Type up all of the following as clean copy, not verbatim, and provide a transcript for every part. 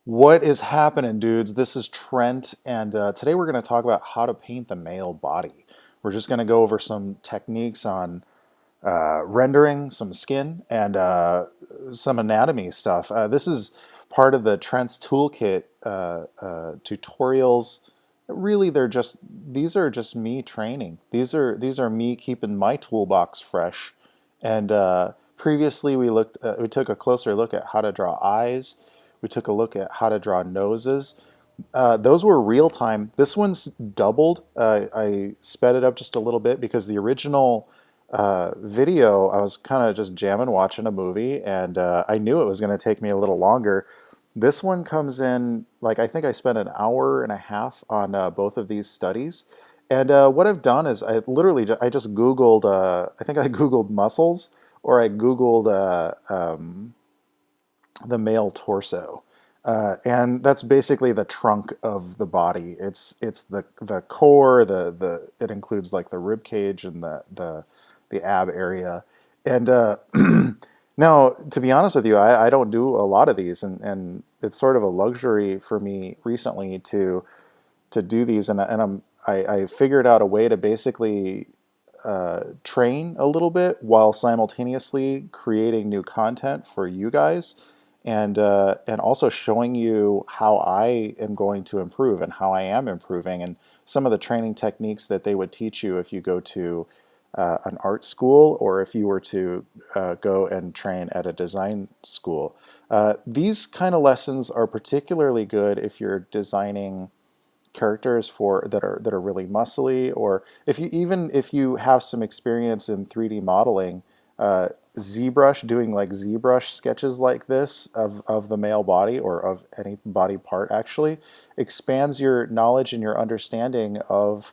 What is happening, dudes? This is Trent, and today we're going to talk about how to paint the male body. We're just going to go over some techniques on rendering, some skin, and some anatomy stuff. This is part of the Trent's Toolkit tutorials. Really, these are just me training. These are me keeping my toolbox fresh. And previously, we took a closer look at how to draw eyes. We took a look at how to draw noses. Those were real time. This one's doubled. I sped it up just a little bit because the original video, I was kind of just jamming, watching a movie, and I knew it was going to take me a little longer. This one comes in, like, I think I spent an hour and a half on both of these studies. And what I've done is I just Googled, I think I Googled muscles, or I Googled the male torso. And that's basically the trunk of the body. It's the core, it includes like the rib cage and the ab area. And now, to be honest with you, I don't do a lot of these, and it's sort of a luxury for me recently to do these, I figured out a way to basically train a little bit while simultaneously creating new content for you guys, and also showing you how I am going to improve and how I am improving, and some of the training techniques that they would teach you if you go to an art school, or if you were to go and train at a design school. These kind of lessons are particularly good if you're designing characters for that are really muscly, or if you have some experience in 3D modeling. ZBrush, doing like ZBrush sketches like this of the male body, or of any body part, actually expands your knowledge and your understanding of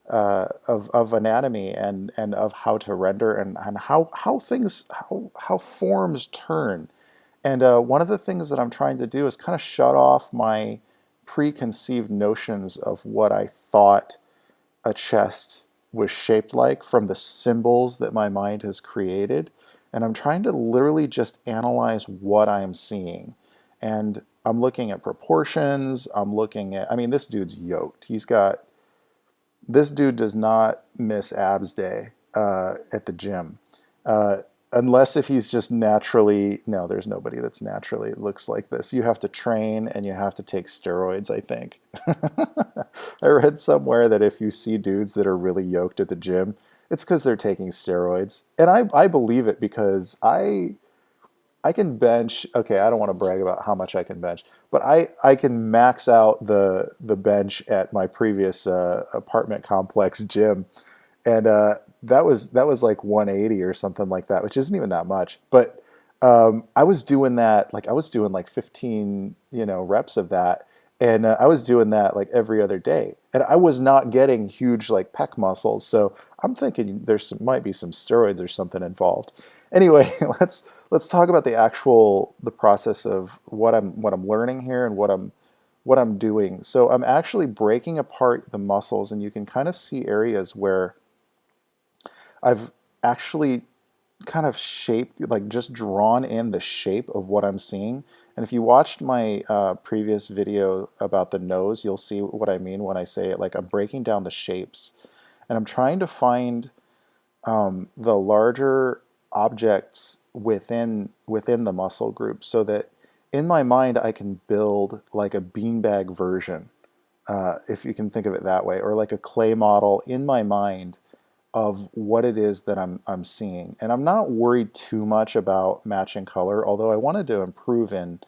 anatomy, and of how to render, and how forms turn. And one of the things that I'm trying to do is kind of shut off my preconceived notions of what I thought a chest was shaped like from the symbols that my mind has created. And I'm trying to literally just analyze what I'm seeing. And I'm looking at proportions. I mean, this dude's yoked. This dude does not miss abs day at the gym. Uh, Unless if he's just naturally, no, there's nobody that's naturally looks like this. You have to train and you have to take steroids, I think. I read somewhere that if you see dudes that are really yoked at the gym, it's because they're taking steroids. And I believe it, because I can bench. Okay, I don't want to brag about how much I can bench, but I can max out the bench at my previous apartment complex gym, and that was like 180 or something like that, which isn't even that much. But I was doing that, like I was doing like 15 reps of that, and I was doing that like every other day, and I was not getting huge like pec muscles. So I'm thinking might be some steroids or something involved. Anyway, let's talk about the process of what I'm learning here, and what I'm doing. So I'm actually breaking apart the muscles, and you can kind of see areas where I've actually kind of shaped, like just drawn in the shape of what I'm seeing. And if you watched my previous video about the nose, you'll see what I mean when I say it. Like, I'm breaking down the shapes, and I'm trying to find the larger objects within the muscle group, so that in my mind I can build like a beanbag version, if you can think of it that way, or like a clay model in my mind of what it is that I'm seeing. And I'm not worried too much about matching color, although I wanted to improve in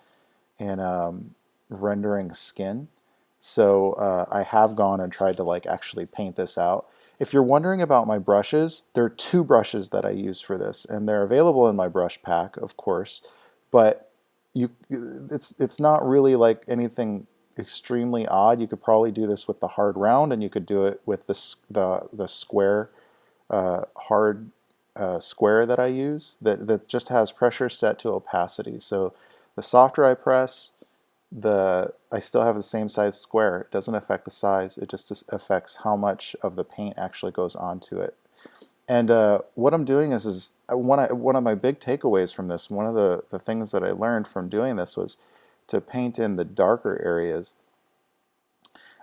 rendering skin. So I have gone and tried to like actually paint this out. If you're wondering about my brushes, there are two brushes that I use for this, and they're available in my brush pack, of course. But it's not really like anything extremely odd. You could probably do this with the hard round, and you could do it with the square hard square that I use, that just has pressure set to opacity. So the softer I press, I still have the same size square. It doesn't affect the size. It just affects how much of the paint actually goes onto it. And what I'm doing is one of my big takeaways from this, one of the things that I learned from doing this, was to paint in the darker areas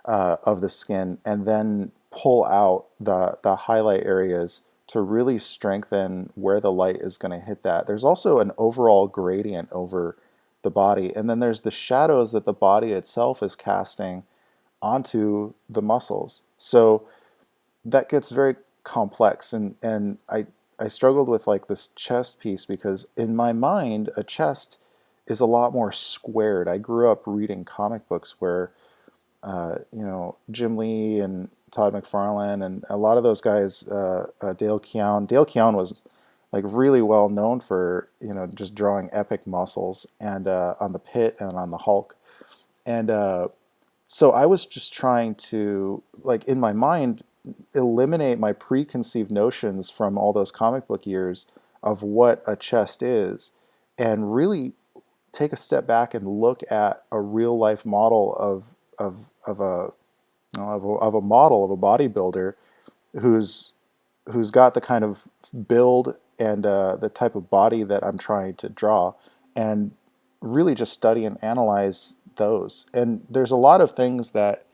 of the skin, and then pull out the highlight areas to really strengthen where the light is going to hit that. There's also an overall gradient over the body, and then there's the shadows that the body itself is casting onto the muscles. So that gets very complex, and I struggled with like this chest piece because in my mind a chest is a lot more squared. I grew up reading comic books where you know, Jim Lee and Todd McFarlane and a lot of those guys, Dale Keown. Dale Keown was like really well known for, you know, just drawing epic muscles and on the Pit and on the Hulk. And so I was just trying to, like, in my mind, eliminate my preconceived notions from all those comic book years of what a chest is, and really take a step back and look at a real life model of a of a model of a bodybuilder who's got the kind of build and the type of body that I'm trying to draw, and really just study and analyze those. And there's a lot of things that,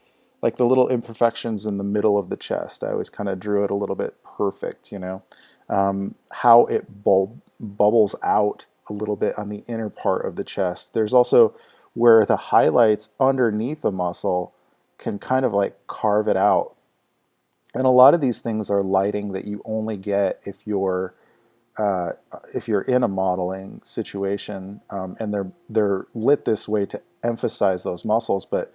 like the little imperfections in the middle of the chest, I always kind of drew it a little bit perfect, you know, how it bubbles out a little bit on the inner part of the chest. There's also where the highlights underneath the muscle can kind of like carve it out. And a lot of these things are lighting that you only get if you're in a modeling situation, and they're lit this way to emphasize those muscles. But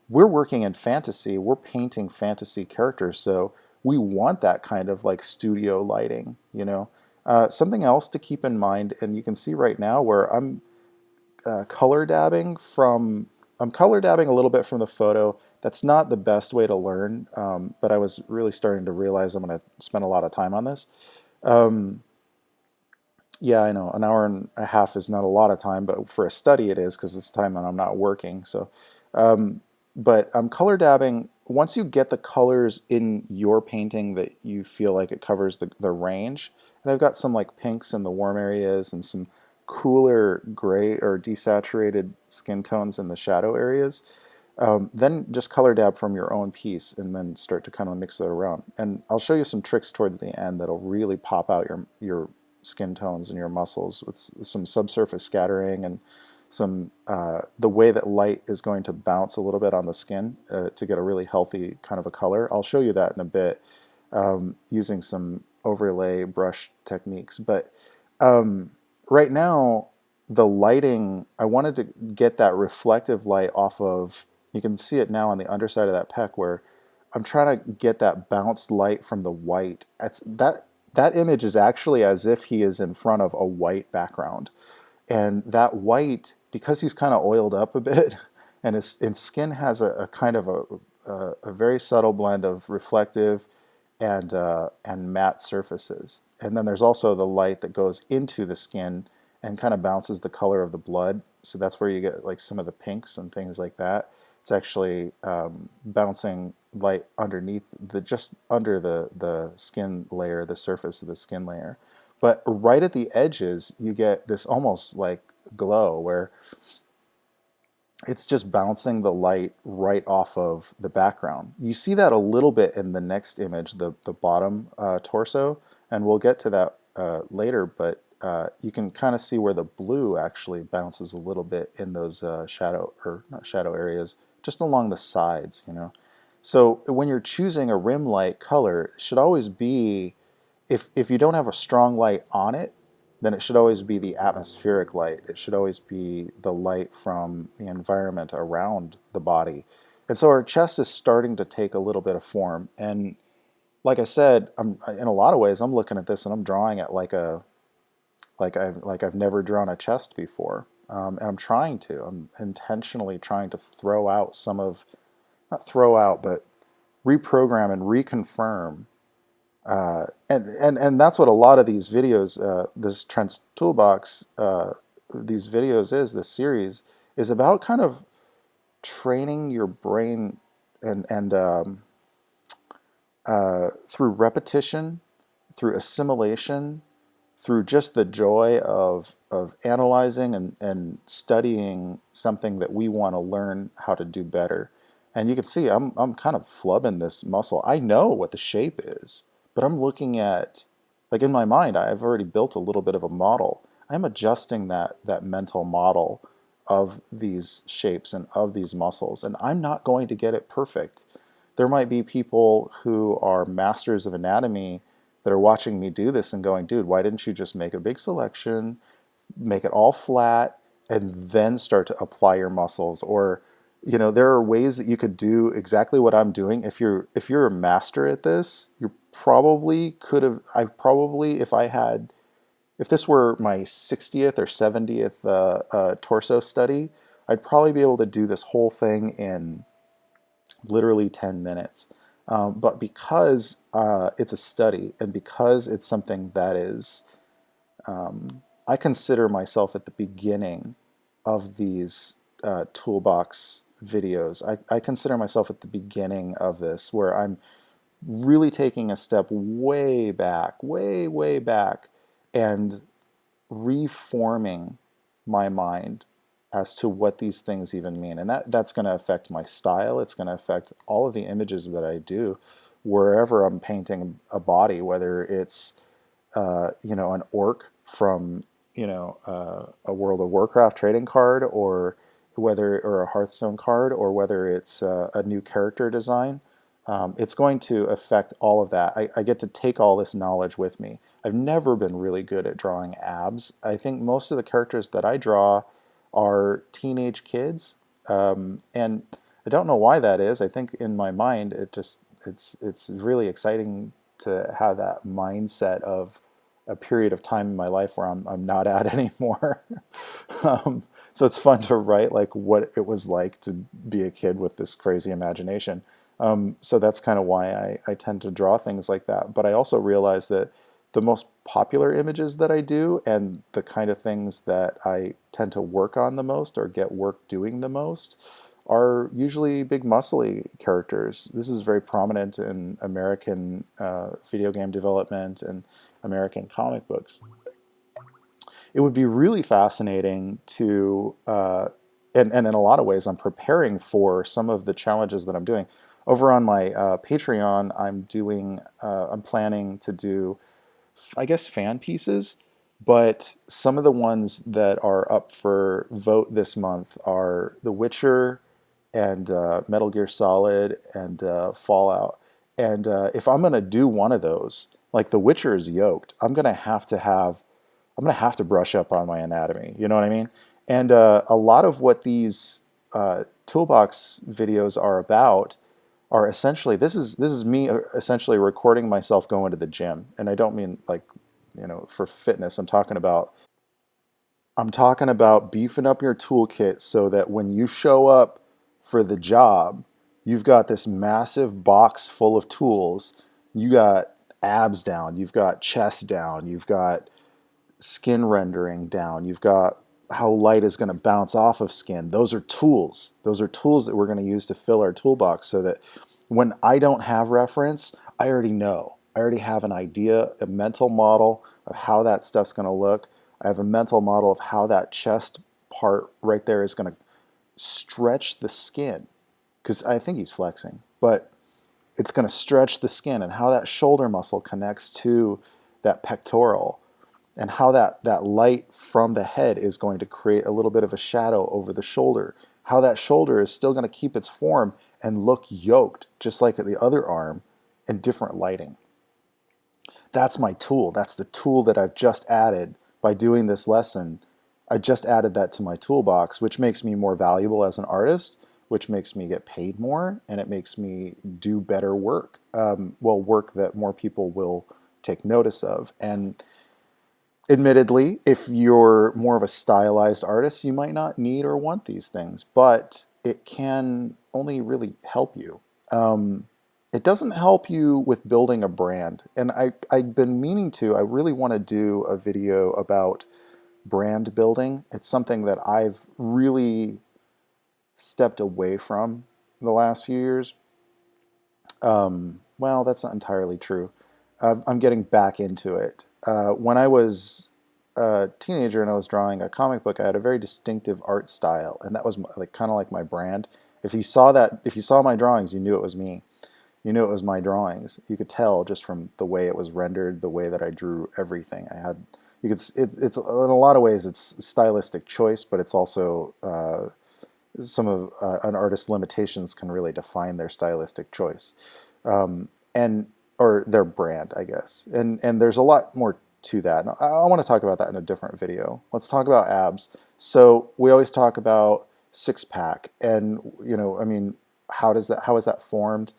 we're working in fantasy. We're painting fantasy characters, so we want that kind of like studio lighting, you know. Something else to keep in mind, and you can see right now where I'm color dabbing from. I'm color dabbing a little bit from the photo. That's not the best way to learn, but I was really starting to realize I'm going to spend a lot of time on this. Yeah, I know, an hour and a half is not a lot of time, but for a study it is, because it's time when I'm not working. So, but I'm color dabbing. Once you get the colors in your painting that you feel like it covers the range, and I've got some like pinks in the warm areas and some cooler gray or desaturated skin tones in the shadow areas, then just color dab from your own piece and then start to kind of mix it around. And I'll show you some tricks towards the end that'll really pop out your skin tones and your muscles with some subsurface scattering and some the way that light is going to bounce a little bit on the skin to get a really healthy kind of a color. I'll show you that in a bit using some overlay brush techniques. But right now, the lighting, I wanted to get that reflective light off of, you can see it now on the underside of that pec where I'm trying to get that bounced light from the white. That image is actually as if he is in front of a white background. And that white, because he's kind of oiled up a bit, and his skin has a kind of a very subtle blend of reflective and matte surfaces. And then there's also the light that goes into the skin and kind of bounces the color of the blood. So that's where you get like some of the pinks and things like that. It's actually bouncing light underneath just under the skin layer, the surface of the skin layer. But right at the edges, you get this almost like glow where it's just bouncing the light right off of the background. You see that a little bit in the next image, the bottom torso, and we'll get to that later, but you can kind of see where the blue actually bounces a little bit in those shadow, or not shadow areas, just along the sides, you know. So when you're choosing a rim light color, it should always be, if you don't have a strong light on it, then it should always be the atmospheric light. It should always be the light from the environment around the body. And so our chest is starting to take a little bit of form. And like I said, in a lot of ways, I'm looking at this and I'm drawing it like I've never drawn a chest before. And I'm intentionally trying to throw out some of, not throw out, but reprogram and reconfirm. And that's what a lot of these videos, this Trent's Toolbox, these videos this series is about kind of training your brain and through repetition, through assimilation, through just the joy of analyzing and studying something that we want to learn how to do better. And you can see I'm kind of flubbing this muscle. I know what the shape is, but I'm looking at, like in my mind, I've already built a little bit of a model. I'm adjusting that mental model of these shapes and of these muscles, and I'm not going to get it perfect. There might be people who are masters of anatomy that are watching me do this and going, dude, why didn't you just make a big selection, make it all flat, and then start to apply your muscles? Or, there are ways that you could do exactly what I'm doing. If you're a master at this, you probably could have. If this were my 60th or 70th torso study, I'd probably be able to do this whole thing in literally 10 minutes. But because it's a study, and because it's something that is, I consider myself at the beginning of these toolbox videos. I consider myself at the beginning of this, where I'm really taking a step way back, way, way back, and reforming my mind as to what these things even mean. And that's going to affect my style. It's going to affect all of the images that I do wherever I'm painting a body, whether it's an orc from a World of Warcraft trading card, or a Hearthstone card, or whether it's a new character design. It's going to affect all of that. I get to take all this knowledge with me. I've never been really good at drawing abs. I think most of the characters that I draw are teenage kids, and I don't know why that is. I think in my mind, it's really exciting to have that mindset of a period of time in my life where I'm not at anymore. So it's fun to write like what it was like to be a kid with this crazy imagination. So that's kind of why I tend to draw things like that. But I also realize that the most popular images that I do, and the kind of things that I tend to work on the most or get work doing the most, are usually big muscly characters. This is very prominent in American video game development and American comic books. It would be really fascinating to, and in a lot of ways, I'm preparing for some of the challenges that I'm doing. Over on my Patreon, I'm planning to do, I guess, fan pieces, but some of the ones that are up for vote this month are The Witcher and Metal Gear Solid and Fallout. And if I'm going to do one of those, like The Witcher is yoked, I'm going to have to brush up on my anatomy. You know what I mean? And a lot of what these toolbox videos are about are essentially, this is me essentially recording myself going to the gym. And I don't mean like, for fitness. I'm talking about beefing up your toolkit so that when you show up for the job, you've got this massive box full of tools. You got abs down, you've got chest down, you've got skin rendering down, you've got how light is going to bounce off of skin. Those are tools. Those are tools that we're going to use to fill our toolbox, so that when I don't have reference, I already know. I already have an idea, a mental model of how that stuff's going to look. I have a mental model of how that chest part right there is going to stretch the skin, because I think he's flexing, but it's going to stretch the skin, and how that shoulder muscle connects to that pectoral, and how that light from the head is going to create a little bit of a shadow over the shoulder, how that shoulder is still going to keep its form and look yoked, just like the other arm, in different lighting. That's my tool. That's the tool that I've just added by doing this lesson. I just added that to my toolbox, which makes me more valuable as an artist, which makes me get paid more, and it makes me do better work. Work that more people will take notice of. And admittedly, if you're more of a stylized artist, you might not need or want these things, but it can only really help you. It doesn't help you with building a brand. And I've been meaning to, I really want to do a video about brand building. It's something that I've really stepped away from the last few years. Well, that's not entirely true. I'm getting back into it. when I was a teenager and I was drawing a comic book, I had a very distinctive art style, and that was like kind of like my brand. If you saw my drawings, you knew it was me. You knew it was my drawings. You could tell just from the way it was rendered, the way that I drew everything. I had, you could, it's in a lot of ways it's stylistic choice, but it's also some of an artist's limitations can really define their stylistic choice, and or their brand, I guess. And there's a lot more to that. And I want to talk about that in a different video. Let's talk about abs. So we always talk about six pack, and I mean, how is that formed?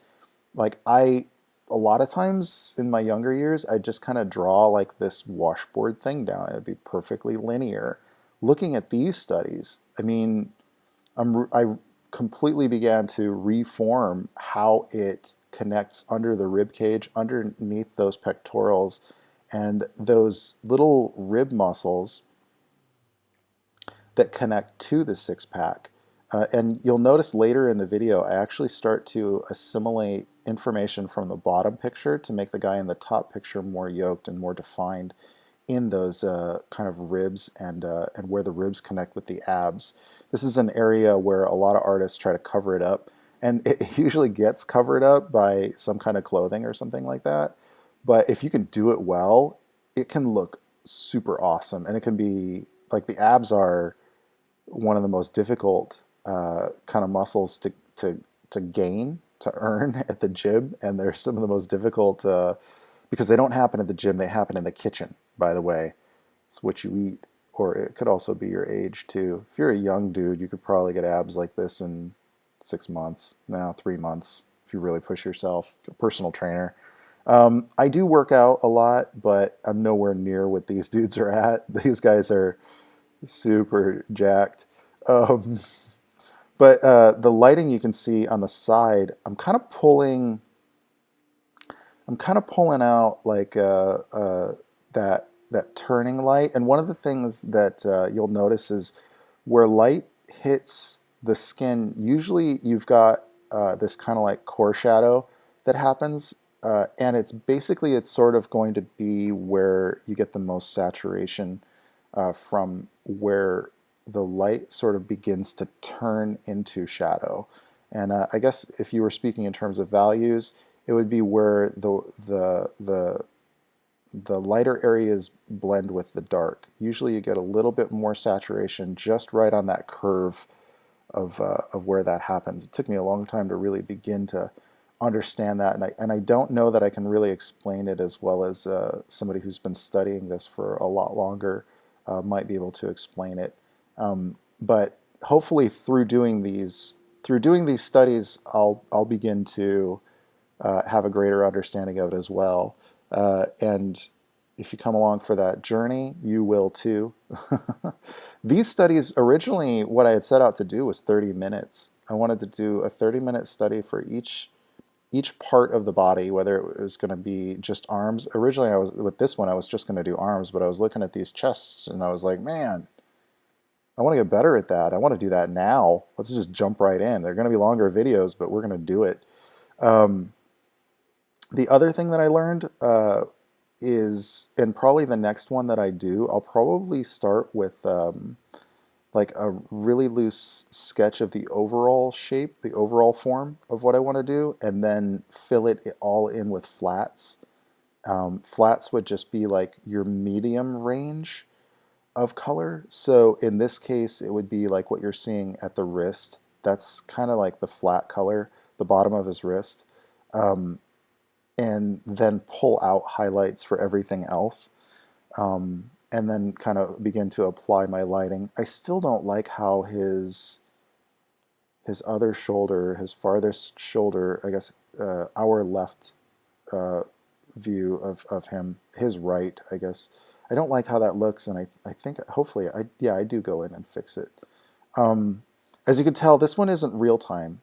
Like a lot of times in my younger years, I just kind of draw like this washboard thing down. It'd be perfectly linear. Looking at these studies, I mean, I completely began to reform how it connects under the rib cage, underneath those pectorals, and those little rib muscles that connect to the six pack. And you'll notice later in the video, I actually start to assimilate information from the bottom picture to make the guy in the top picture more yoked and more defined in those kind of ribs and where the ribs connect with the abs. This is an area where a lot of artists try to cover it up, and it usually gets covered up by some kind of clothing or something like that. But if you can do it well, it can look super awesome, and it can be like the abs are one of the most difficult kind of muscles to gain, to earn at the gym, and they're some of the most difficult because they don't happen at the gym, they happen in the kitchen, by the way. It's what you eat, or it could also be your age too. If you're a young dude, you could probably get abs like this in 6 months, now 3 months, if you really push yourself. A personal trainer. I do work out a lot, but I'm nowhere near what these dudes are at. These guys are super jacked. But the lighting you can see on the side, I'm kind of pulling out like that turning light. And one of the things that you'll notice is where light hits the skin, usually you've got this kind of like core shadow that happens. And it's sort of going to be where you get the most saturation from where the light sort of begins to turn into shadow. And I guess if you were speaking in terms of values, it would be where the lighter areas blend with the dark. Usually you get a little bit more saturation just right on that curve of where that happens. It took me a long time to really begin to understand that, and I don't know that I can really explain it as well as somebody who's been studying this for a lot longer might be able to explain it. But hopefully through doing these studies, I'll begin to have a greater understanding of it as well. And if you come along for that journey, you will too. These studies, originally what I had set out to do was 30 minutes. I wanted to do a 30-minute study for each part of the body, whether it was going to be just arms. Originally, with this one, I was just going to do arms, but I was looking at these chests, and I was like, man, I want to get better at that. I want to do that now. Let's just jump right in. They're going to be longer videos, but we're going to do it. The other thing that I learned is, and probably the next one that I do, I'll probably start with like a really loose sketch of the overall shape, the overall form of what I want to do, and then fill it all in with flats. Flats would just be like your medium range of color. So in this case, it would be like what you're seeing at the wrist. That's kind of like the flat color, the bottom of his wrist. And then pull out highlights for everything else. And then kind of begin to apply my lighting. I still don't like how his other shoulder, his farthest shoulder, I guess our left view of him, his right, I guess. I don't like how that looks, and I think hopefully, I do go in and fix it. As you can tell, this one isn't real time.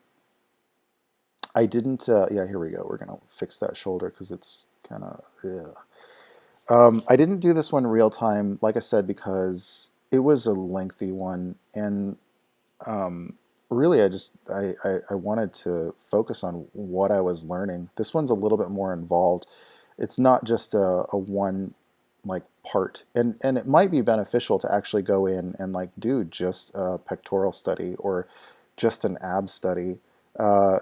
I didn't, yeah, here we go. We're going to fix that shoulder because it's kind of, yeah. I didn't do this one real time, like I said, because it was a lengthy one, and really I wanted to focus on what I was learning. This one's a little bit more involved. It's not just a one like part, and it might be beneficial to actually go in and like do just a pectoral study or just an ab study. Uh,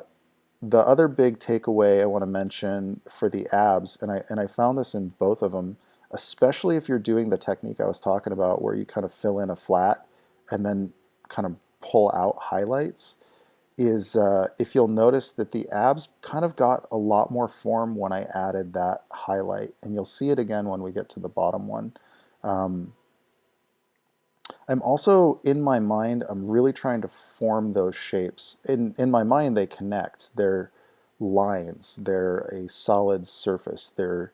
the other big takeaway I want to mention for the abs, and I found this in both of them, especially if you're doing the technique I was talking about where you kind of fill in a flat and then kind of pull out highlights, is if you'll notice that the abs kind of got a lot more form when I added that highlight, and you'll see it again when we get to the bottom one. Um, I'm also, in my mind, I'm really trying to form those shapes. In my mind, they connect. They're lines. They're a solid surface. They're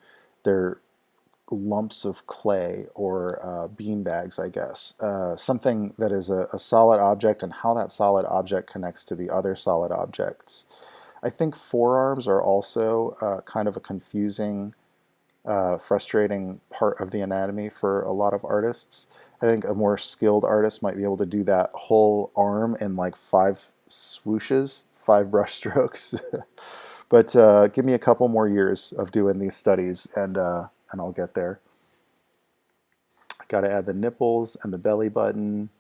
lumps of clay or bean bags, I guess. Something that is a solid object and how that solid object connects to the other solid objects. I think forearms are also kind of a confusing, frustrating part of the anatomy for a lot of artists. I think a more skilled artist might be able to do that whole arm in like 5 swooshes, 5 brush strokes. But give me a couple more years of doing these studies, and I'll get there. Got to add the nipples and the belly button.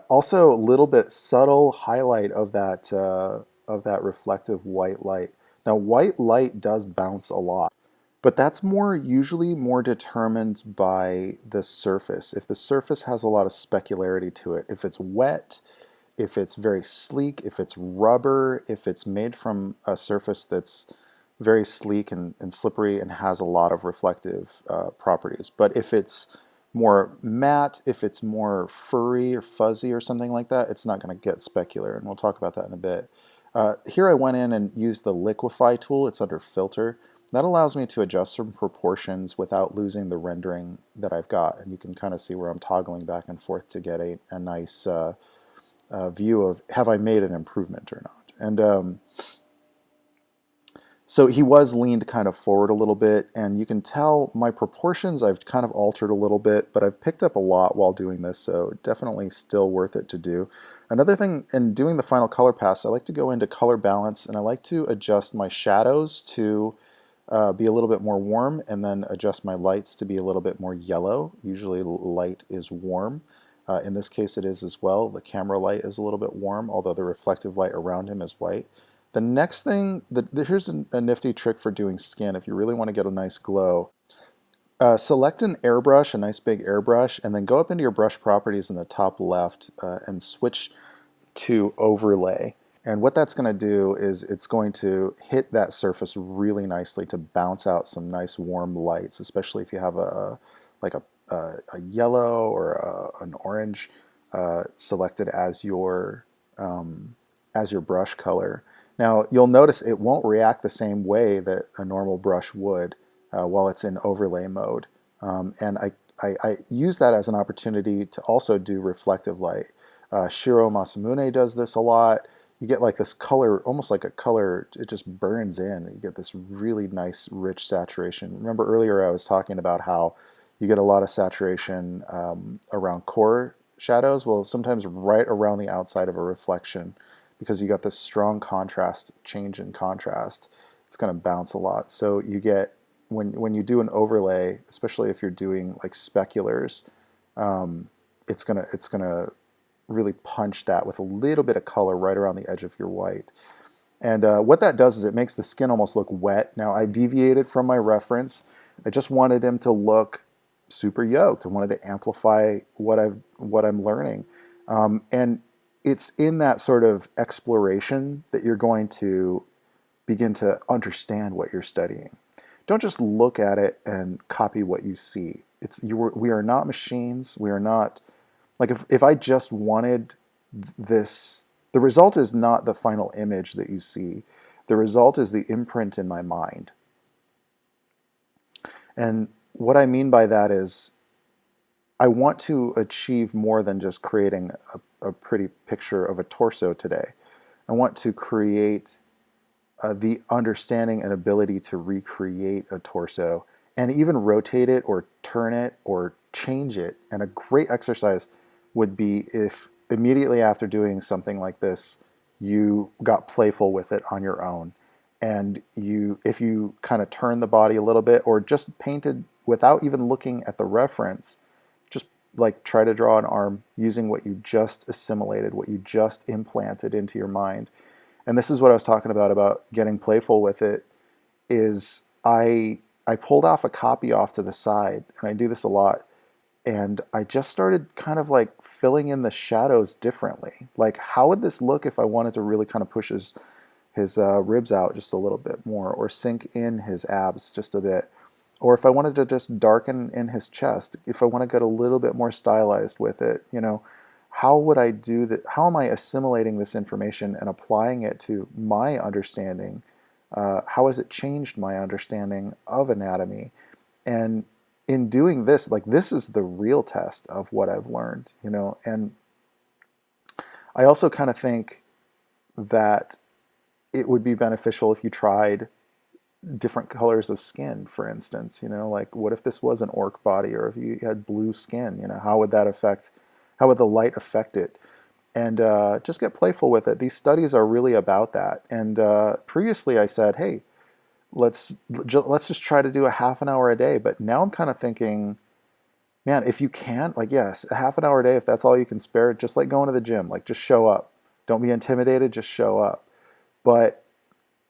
Also, a little bit subtle highlight of that reflective white light. Now, white light does bounce a lot, but that's usually more determined by the surface. If the surface has a lot of specularity to it, if it's wet, if it's very sleek, if it's rubber, if it's made from a surface that's very sleek and slippery and has a lot of reflective properties. But if it's more matte, if it's more furry or fuzzy or something like that, it's not going to get specular, and we'll talk about that in a bit. Here I went in and used the liquefy tool. It's under filter. That allows me to adjust some proportions without losing the rendering that I've got, and you can kind of see where I'm toggling back and forth to get a nice view of have I made an improvement or not. And so he was leaned kind of forward a little bit, and you can tell my proportions I've kind of altered a little bit, but I've picked up a lot while doing this, so definitely still worth it to do. Another thing, in doing the final color pass, I like to go into color balance, and I like to adjust my shadows to be a little bit more warm, and then adjust my lights to be a little bit more yellow. Usually light is warm. In this case it is as well. The camera light is a little bit warm, although the reflective light around him is white. The next thing, here's a nifty trick for doing skin if you really want to get a nice glow. Select an airbrush, a nice big airbrush, and then go up into your brush properties in the top left and switch to overlay. And what that's going to do is it's going to hit that surface really nicely to bounce out some nice warm lights, especially if you have a yellow or an orange selected as your brush color. Now you'll notice it won't react the same way that a normal brush would while it's in overlay mode. And I use that as an opportunity to also do reflective light. Shiro Masamune does this a lot. You get like this color, almost like a color, it just burns in. You get this really nice, rich saturation. Remember earlier I was talking about how you get a lot of saturation around core shadows? Well, sometimes right around the outside of a reflection, because you got this strong contrast, change in contrast, it's going to bounce a lot. So you get, when you do an overlay, especially if you're doing like speculars, it's gonna really punch that with a little bit of color right around the edge of your white. And what that does is it makes the skin almost look wet. Now I deviated from my reference. I just wanted him to look super yoked. I wanted to amplify what I'm learning. And it's in that sort of exploration that you're going to begin to understand what you're studying. Don't just look at it and copy what you see. We are not machines. We are not, like if I just wanted this, the result is not the final image that you see. The result is the imprint in my mind. And what I mean by that is I want to achieve more than just creating a pretty picture of a torso today. I want to create the understanding and ability to recreate a torso and even rotate it or turn it or change it. And a great exercise would be if immediately after doing something like this, you got playful with it on your own. And if you kind of turn the body a little bit or just painted without even looking at the reference, just like try to draw an arm using what you just assimilated, what you just implanted into your mind. And this is what I was talking about getting playful with it, is I pulled off a copy off to the side, and I do this a lot, and I just started kind of like filling in the shadows differently. Like, how would this look if I wanted to really kind of push his ribs out just a little bit more, or sink in his abs just a bit, or if I wanted to just darken in his chest, if I want to get a little bit more stylized with it, how would I do that? How am I assimilating this information and applying it to my understanding? How has it changed my understanding of anatomy? And in doing this, like, this is the real test of what I've learned, and I also kind of think that it would be beneficial if you tried different colors of skin, for instance. Like, what if this was an orc body, or if you had blue skin? How would the light affect it? And just get playful with it. These studies are really about that. And previously I said, hey, let's just try to do a half an hour a day. But now I'm kind of thinking, man, if you can, like, yes, a half an hour a day, if that's all you can spare, just like going to the gym, like, just show up. Don't be intimidated, just show up. But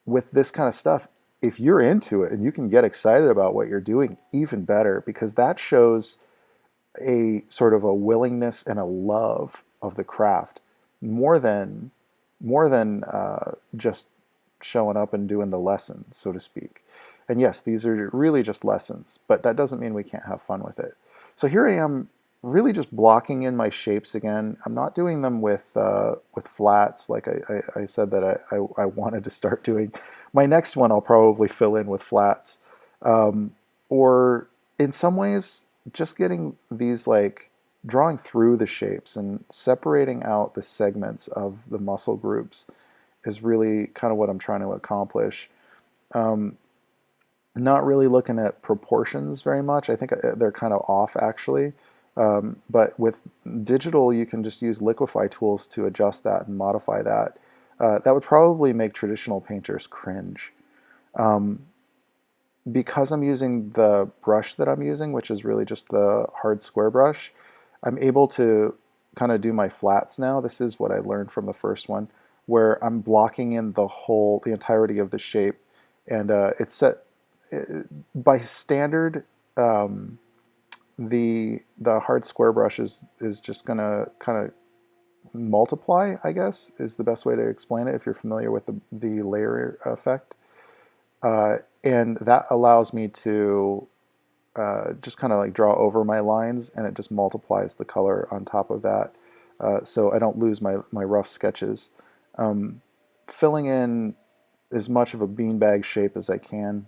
with this kind of stuff, if you're into it and you can get excited about what you're doing, even better, because that shows a sort of a willingness and a love of the craft more than just showing up and doing the lesson, so to speak. And yes, these are really just lessons, but that doesn't mean we can't have fun with it. So here I am, really just blocking in my shapes again. I'm not doing them with flats like I said that I wanted to start doing. My next one I'll probably fill in with flats, or in some ways just getting these, like, drawing through the shapes and separating out the segments of the muscle groups is really kind of what I'm trying to accomplish. Not really looking at proportions very much. I think they're kind of off, actually. But with digital, you can just use liquefy tools to adjust that and modify that. That would probably make traditional painters cringe. Because I'm using the brush that I'm using, which is really just the hard square brush, I'm able to kind of do my flats now. This is what I learned from the first one, where I'm blocking in the entirety of the shape, and it's set by standard. The hard square brush is just gonna kind of multiply, I guess, is the best way to explain it if you're familiar with the layer effect. And that allows me to just kind of like draw over my lines, and it just multiplies the color on top of that, so I don't lose my rough sketches. Filling in as much of a beanbag shape as I can.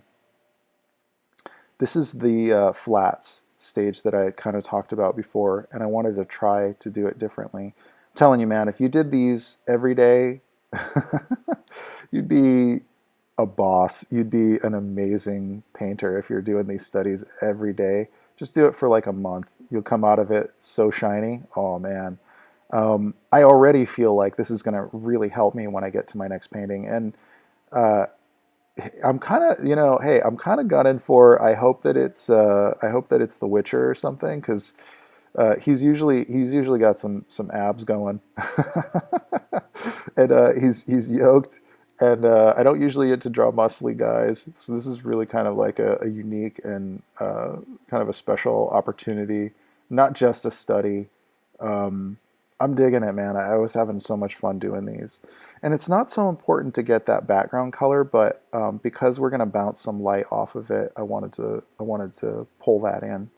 This is the flats stage that I kind of talked about before, and I wanted to try to do it differently. I'm telling you, man, if you did these every day, you'd be a boss. You'd be an amazing painter if you're doing these studies every day. Just do it for like a month. You'll come out of it so shiny. Oh, man. I already feel like this is going to really help me when I get to my next painting. And I'm kind of, hey, I'm kind of gunning for, I hope that it's The Witcher or something, because he's usually got some abs going, and he's yoked, and I don't usually get to draw muscly guys, so this is really kind of like a unique and kind of a special opportunity, not just a study. I'm digging it, man. I was having so much fun doing these. And it's not so important to get that background color, but because we're going to bounce some light off of it, I wanted to pull that in.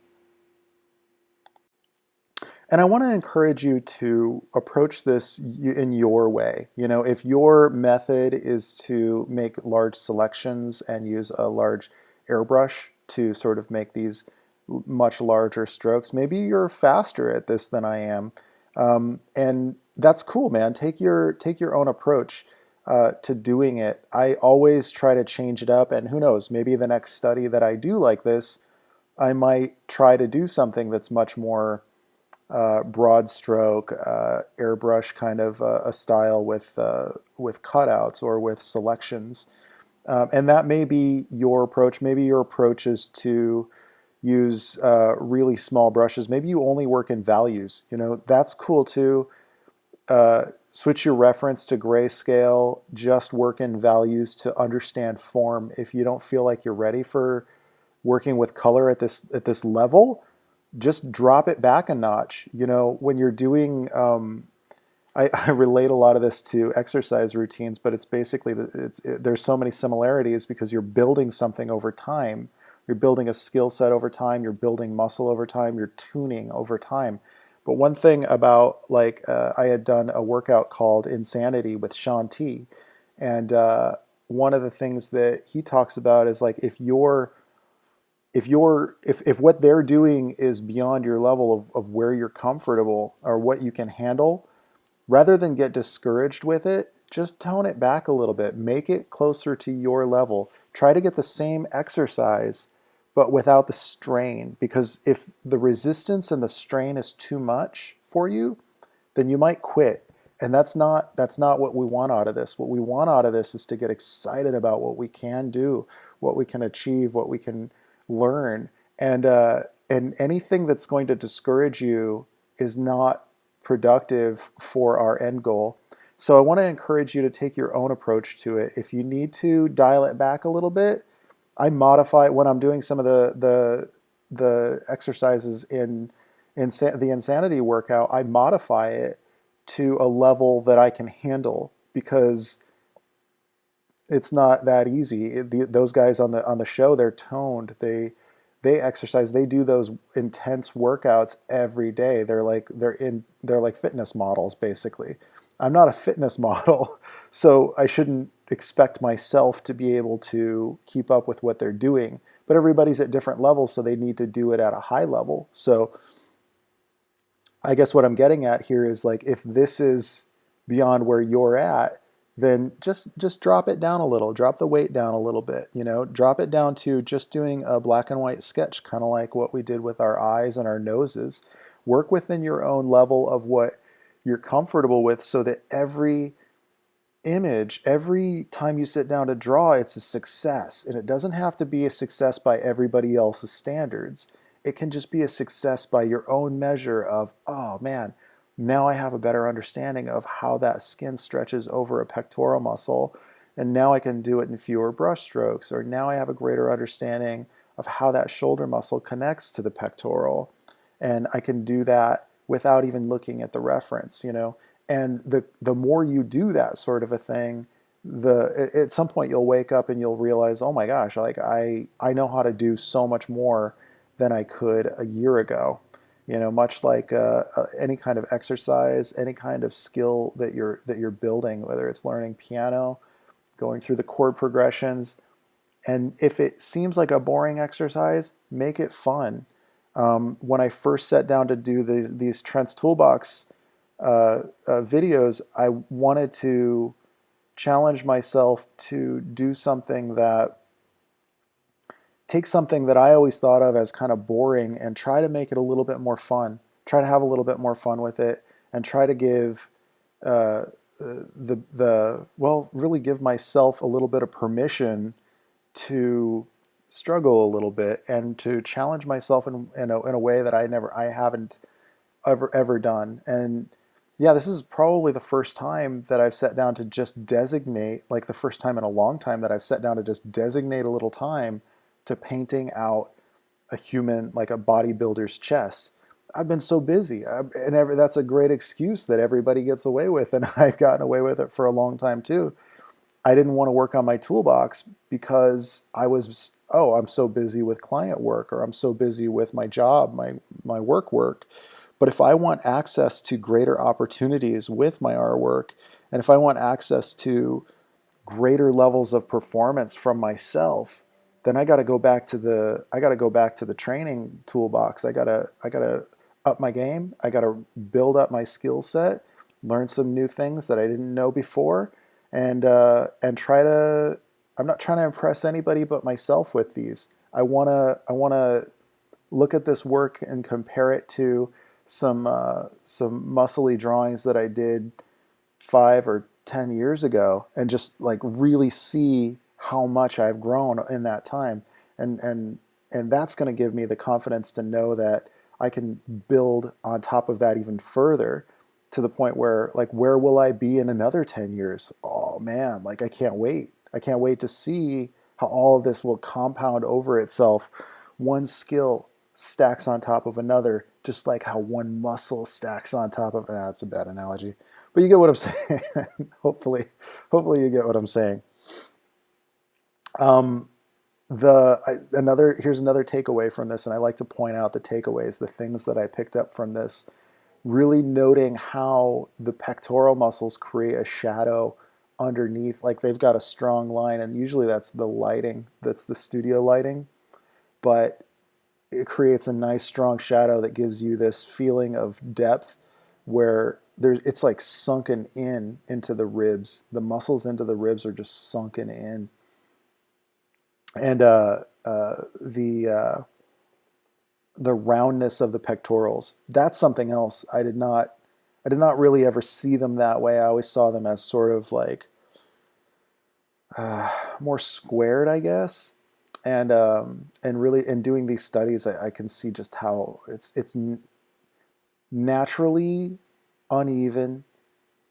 And I want to encourage you to approach this in your way. If your method is to make large selections and use a large airbrush to sort of make these much larger strokes, maybe you're faster at this than I am. And that's cool, man. Take your own approach to doing it. I always try to change it up, and who knows, maybe the next study that I do like this, I might try to do something that's much more broad stroke, airbrush kind of a style with cutouts or with selections. And that may be your approach. Maybe your approach is to use really small brushes. Maybe you only work in values. That's cool too. Switch your reference to grayscale. Just work in values to understand form. If you don't feel like you're ready for working with color at this level, just drop it back a notch. When you're doing, I relate a lot of this to exercise routines, but it's basically there's so many similarities because you're building something over time. You're building a skill set over time. You're building muscle over time. You're tuning over time. But one thing about I had done a workout called Insanity with Sean T, and one of the things that he talks about is like if what they're doing is beyond your level of where you're comfortable or what you can handle, rather than get discouraged with it, just tone it back a little bit. Make it closer to your level. Try to get the same exercise, but without the strain. Because if the resistance and the strain is too much for you, then you might quit. And that's not what we want out of this. What we want out of this is to get excited about what we can do, what we can achieve, what we can learn. And anything that's going to discourage you is not productive for our end goal. So I want to encourage you to take your own approach to it. If you need to dial it back a little bit, I modify when I'm doing some of the exercises in the Insanity workout. I modify it to a level that I can handle because it's not that easy. Those guys on the show, they're toned. They exercise. They do those intense workouts every day. They're like fitness models basically. I'm not a fitness model, so I shouldn't expect myself to be able to keep up with what they're doing. But everybody's at different levels, so they need to do it at a high level. So I guess what I'm getting at here is like if this is beyond where you're at, then just drop it down a little, drop the weight down a little bit, drop it down to just doing a black and white sketch, kind of like what we did with our eyes and our noses. Work within your own level of what you're comfortable with so that every image, every time you sit down to draw, it's a success. And it doesn't have to be a success by everybody else's standards. It can just be a success by your own measure of, oh man, now I have a better understanding of how that skin stretches over a pectoral muscle, and now I can do it in fewer brush strokes, or now I have a greater understanding of how that shoulder muscle connects to the pectoral, and I can do that without even looking at the reference, And the more you do that sort of a thing, at some point you'll wake up and you'll realize, oh my gosh, like I know how to do so much more than I could a year ago. Much like any kind of exercise, any kind of skill that you're building, whether it's learning piano, going through the chord progressions, and if it seems like a boring exercise, make it fun. When I first sat down to do these Trent's Toolbox videos, I wanted to challenge myself to do something that take something that I always thought of as kind of boring and try to make it a little bit more fun. Try to have a little bit more fun with it, and try to give really give myself a little bit of permission to struggle a little bit and to challenge myself in a way that I haven't ever done. And yeah, this is probably the first time that I've sat down to just designate, like the first time in a long time that I've sat down to just designate a little time to painting out a human, like a bodybuilder's chest. I've been so busy, that's a great excuse that everybody gets away with, and I've gotten away with it for a long time too. I didn't want to work on my toolbox because I'm so busy with client work, or I'm so busy with my job, my work. But if I want access to greater opportunities with my artwork, and if I want access to greater levels of performance from myself, then I got to go back to the training toolbox. I got to up my game. I got to build up my skill set, learn some new things that I didn't know before, and try to. I'm not trying to impress anybody but myself with these. I wanna look at this work and compare it to some muscly drawings that I did 5 or 10 years ago, and just like really see how much I've grown in that time. And and that's going to give me the confidence to know that I can build on top of that even further to the point where, like, where will I be in another 10 years? Oh man, like I can't wait. I can't wait to see how all of this will compound over itself. One skill stacks on top of another, just like how one muscle stacks on top of. That's a bad analogy, but you get what I'm saying. hopefully, hopefully you get what I'm saying. Um, here's another takeaway from this, and I like to point out the takeaways, the things that I picked up from this. Really noting how the pectoral muscles create a shadow underneath, like they've got a strong line, and usually that's the lighting, that's the studio lighting, but it creates a nice strong shadow that gives you this feeling of depth where it's like sunken in into the ribs. The muscles into the ribs are just sunken in, and the roundness of the pectorals. That's something else. I did not really ever see them that way. I always saw them as sort of like more squared, I guess. And really in doing these studies, I can see just how it's naturally uneven,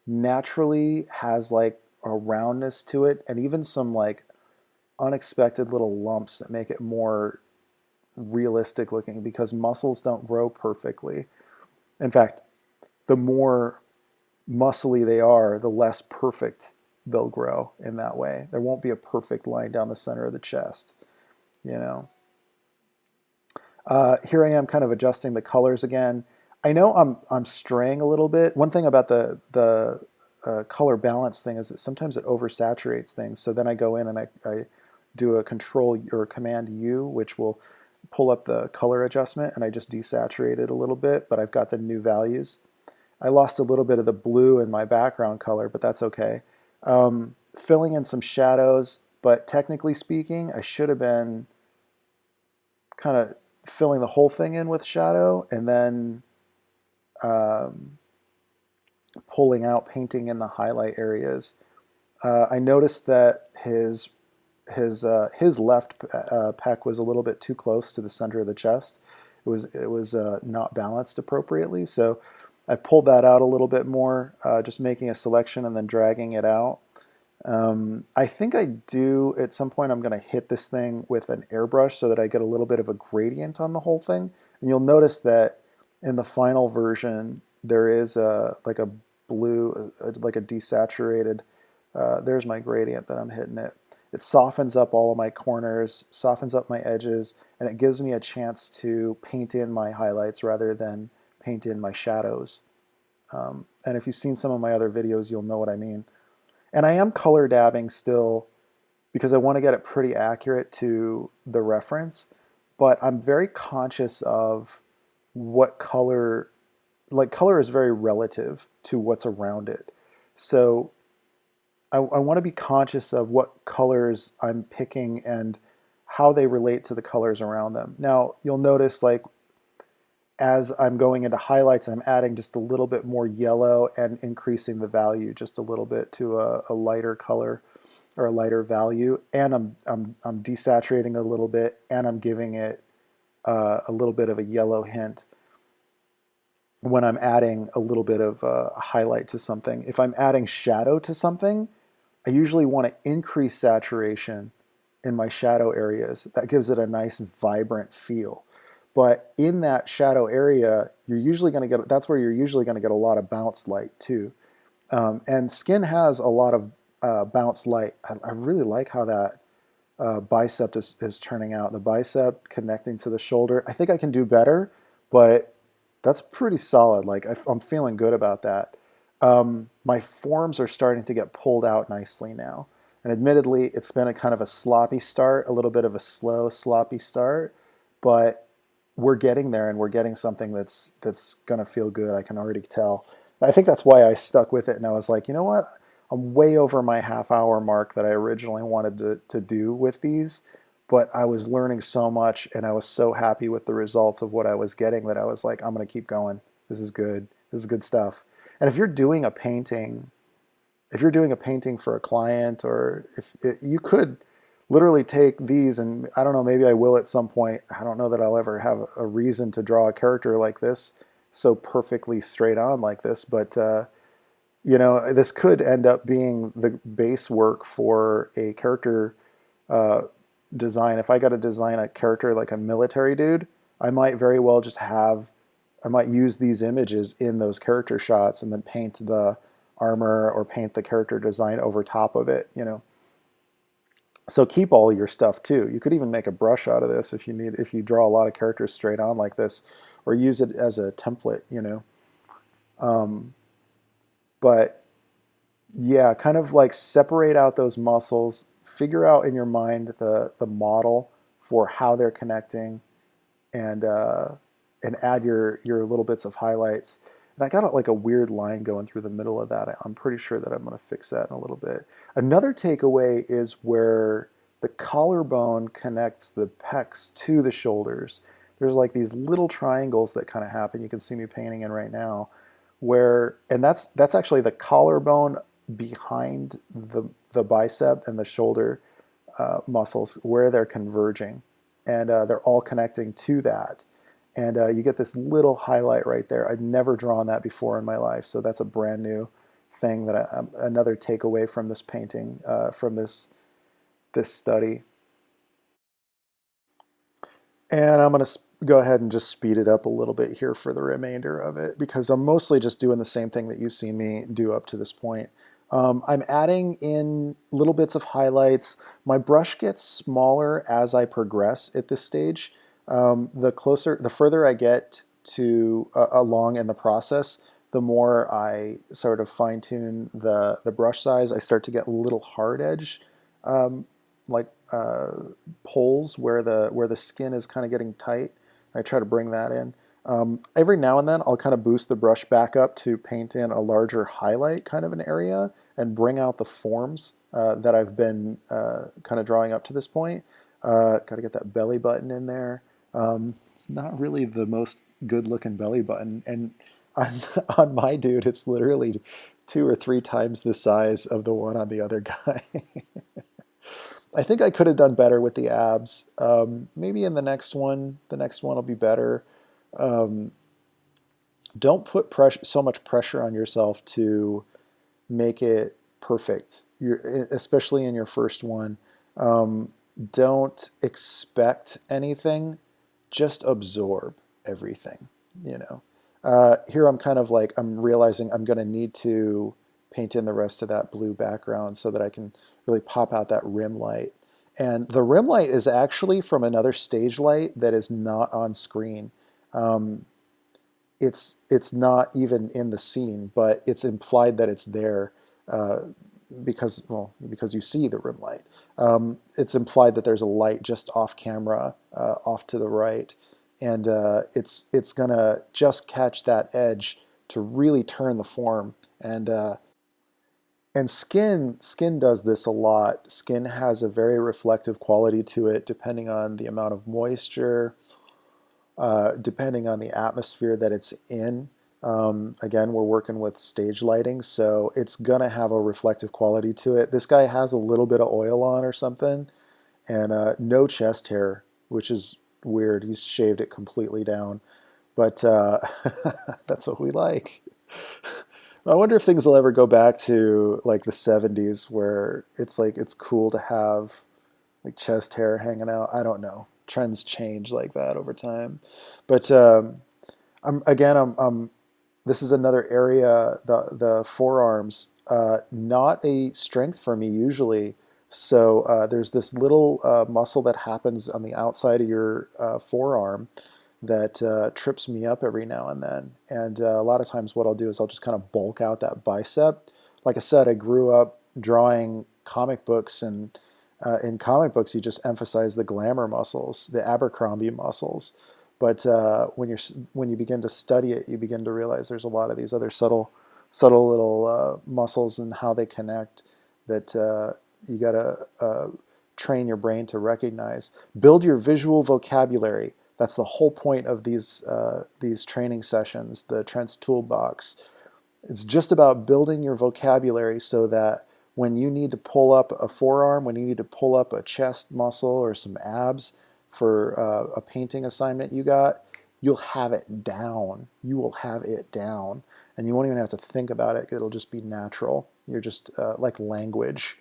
naturally has like a roundness to it, and even some like unexpected little lumps that make it more realistic looking because muscles don't grow perfectly. In fact, the more muscly they are, the less perfect they'll grow in that way. There won't be a perfect line down the center of the chest, you know. Here I am kind of adjusting the colors again. I know I'm straying a little bit. One thing about the color balance thing is that sometimes it oversaturates things. So then I go in and I do a control or command U, which will pull up the color adjustment, and I just desaturate it a little bit, but I've got the new values. I lost a little bit of the blue in my background color, but that's okay. Filling in some shadows, but technically speaking, I should have been kind of filling the whole thing in with shadow and then pulling out, painting in the highlight areas. I noticed that his left pec was a little bit too close to the center of the chest. It was not balanced appropriately, so I pulled that out a little bit more, just making a selection and then dragging it out. I think I do, at some point I'm going to hit this thing with an airbrush so that I get a little bit of a gradient on the whole thing. And you'll notice that in the final version, there is like a blue, like a desaturated, there's my gradient that I'm hitting it. It softens up all of my corners, softens up my edges, and it gives me a chance to paint in my highlights rather than paint in my shadows. And if you've seen some of my other videos, you'll know what I mean. And I am color dabbing still because I want to get it pretty accurate to the reference, but I'm very conscious of what color, like color is very relative to what's around it. So I want to be conscious of what colors I'm picking and how they relate to the colors around them. Now, you'll notice like as I'm going into highlights, I'm adding just a little bit more yellow and increasing the value just a little bit to a lighter color or a lighter value. And I'm desaturating a little bit, and I'm giving it a little bit of a yellow hint when I'm adding a little bit of a highlight to something. If I'm adding shadow to something, I usually want to increase saturation in my shadow areas. That gives it a nice vibrant feel. But in that shadow area, you're usually going to get, that's where you're usually going to get a lot of bounce light too. And skin has a lot of bounce light. I really like how that bicep is turning out. The bicep connecting to the shoulder. I think I can do better, but that's pretty solid. Like I'm feeling good about that. My forms are starting to get pulled out nicely now. And admittedly, it's been a kind of a sloppy start, a little bit of a slow, sloppy start, but we're getting there, and we're getting something that's going to feel good. I can already tell. I think that's why I stuck with it, and I was like, you know what? I'm way over my half-hour mark that I originally wanted to do with these, but I was learning so much, and I was so happy with the results of what I was getting that I was like, I'm going to keep going. This is good. This is good stuff. And if you're doing a painting for a client, or if you could literally take these, and I don't know, maybe I will at some point. I don't know that I'll ever have a reason to draw a character like this, so perfectly straight on like this, but this could end up being the base work for a character uh, design. If I got to design a character like a military dude, I might very well just I might use these images in those character shots and then paint the armor or paint the character design over top of it. So keep all your stuff too. You could even make a brush out of this if you draw a lot of characters straight on like this, or use it as a template. But yeah, kind of like separate out those muscles, figure out in your mind the model for how they're connecting, and add your little bits of highlights. And I got like a weird line going through the middle of that. I'm pretty sure that I'm going to fix that in a little bit. Another takeaway is where the collarbone connects the pecs to the shoulders. There's like these little triangles that kind of happen. You can see me painting in right now, and that's actually the collarbone behind the bicep and the shoulder muscles where they're converging, and they're all connecting to that. And you get this little highlight right there. I've never drawn that before in my life, so that's a brand new thing another takeaway from this painting, from this study. And I'm going to go ahead and just speed it up a little bit here for the remainder of it, because I'm mostly just doing the same thing that you've seen me do up to this point. I'm adding in little bits of highlights. My brush gets smaller as I progress at this stage. The further I get to along in the process, the more I sort of fine tune the brush size. I start to get a little hard edge, like poles where the skin is kind of getting tight. I try to bring that in. Every now and then I'll kind of boost the brush back up to paint in a larger highlight kind of an area and bring out the forms that I've been kind of drawing up to this point. Got to get that belly button in there. It's not really the most good looking belly button, and on my dude it's literally 2 or 3 times the size of the one on the other guy. I think I could have done better with the abs. Maybe in the next one will be better. Don't put so much pressure on yourself to make it perfect, especially in your first one. Don't expect anything, just absorb everything. Here I'm kind of like, I'm realizing I'm going to need to paint in the rest of that blue background so that I can really pop out that rim light. And the rim light is actually from another stage light that is not on screen. It's not even in the scene, but it's implied that it's there because you see the rim light. It's implied that there's a light just off camera, off to the right, and it's gonna just catch that edge to really turn the form. And skin does this a lot. Skin has a very reflective quality to it, depending on the amount of moisture, depending on the atmosphere that it's in. Again, we're working with stage lighting, so it's gonna have a reflective quality to it. This guy has a little bit of oil on or something, and no chest hair, which is weird. He's shaved it completely down, but that's what we like. I wonder if things will ever go back to like the 70s where it's like it's cool to have like chest hair hanging out. I don't know. Trends change like that over time. But I'm this is another area, the forearms, not a strength for me usually. So there's this little muscle that happens on the outside of your forearm that trips me up every now and then. And a lot of times what I'll do is I'll just kind of bulk out that bicep. Like I said, I grew up drawing comic books, and in comic books you just emphasize the glamour muscles, the Abercrombie muscles. But when you begin to study it, you begin to realize there's a lot of these other subtle little muscles and how they connect that you got to train your brain to recognize. Build your visual vocabulary. That's the whole point of these training sessions, the Trent's Toolbox. It's just about building your vocabulary so that when you need to pull up a forearm, when you need to pull up a chest muscle or some abs for a painting assignment you got, you'll have it down. You will have it down. And you won't even have to think about it. It'll just be natural. You're just like language.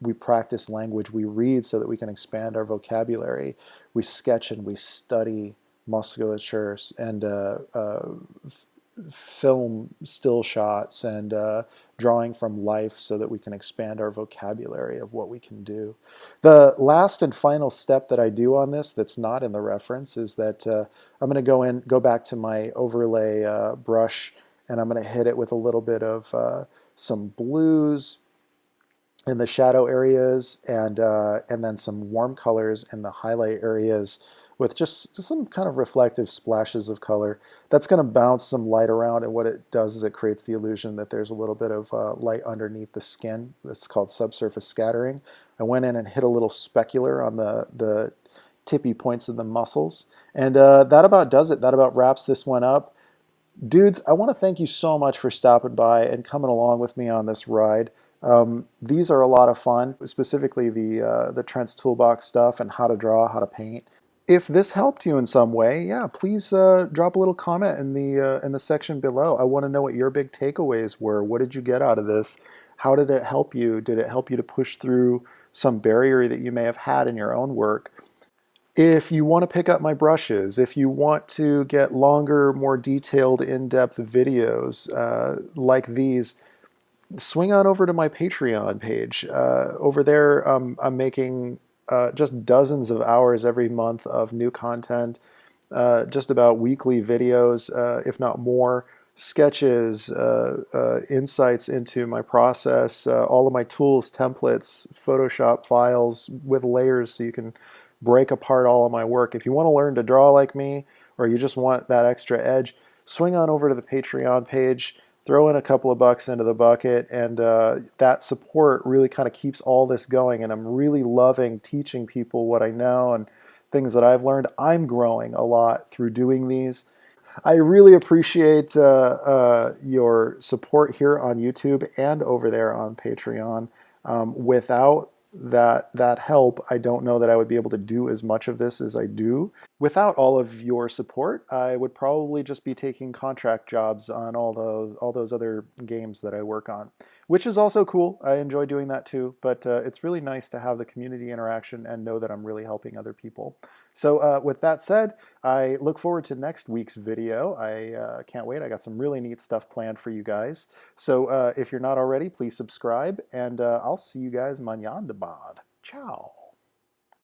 We practice language. We read so that we can expand our vocabulary. We sketch and we study musculature and film still shots and drawing from life so that we can expand our vocabulary of what we can do. The last and final step that I do on this that's not in the reference is that I'm going to go back to my overlay brush, and I'm going to hit it with a little bit of some blues in the shadow areas and then some warm colors in the highlight areas with just some kind of reflective splashes of color. That's going to bounce some light around, and what it does is it creates the illusion that there's a little bit of light underneath the skin. That's called subsurface scattering. I went in and hit a little specular on the tippy points of the muscles, and that about does it. That about wraps this one up. Dudes, I want to thank you so much for stopping by and coming along with me on this ride. These are a lot of fun, specifically the Trent's Toolbox stuff and how to draw, how to paint. If this helped you in some way, yeah, please drop a little comment in the section below. I want to know what your big takeaways were. What did you get out of this? How did it help you? Did it help you to push through some barrier that you may have had in your own work? If you want to pick up my brushes, if you want to get longer, more detailed, in-depth videos like these, swing on over to my Patreon page. Over there, I'm making just dozens of hours every month of new content, just about weekly videos, if not more, sketches, insights into my process, all of my tools, templates, Photoshop files with layers so you can break apart all of my work. If you want to learn to draw like me, or you just want that extra edge, swing on over to the Patreon page, throw in a couple of bucks into the bucket, and that support really kind of keeps all this going. And I'm really loving teaching people what I know and things that I've learned. I'm growing a lot through doing these. I really appreciate your support here on YouTube and over there on Patreon. Without that help, I don't know that I would be able to do as much of this as I do. Without all of your support, I would probably just be taking contract jobs on all those other games that I work on, which is also cool. I enjoy doing that too, but it's really nice to have the community interaction and know that I'm really helping other people. So with that said, I look forward to next week's video. I can't wait. I got some really neat stuff planned for you guys. So if you're not already, please subscribe, and I'll see you guys mañana. Ciao.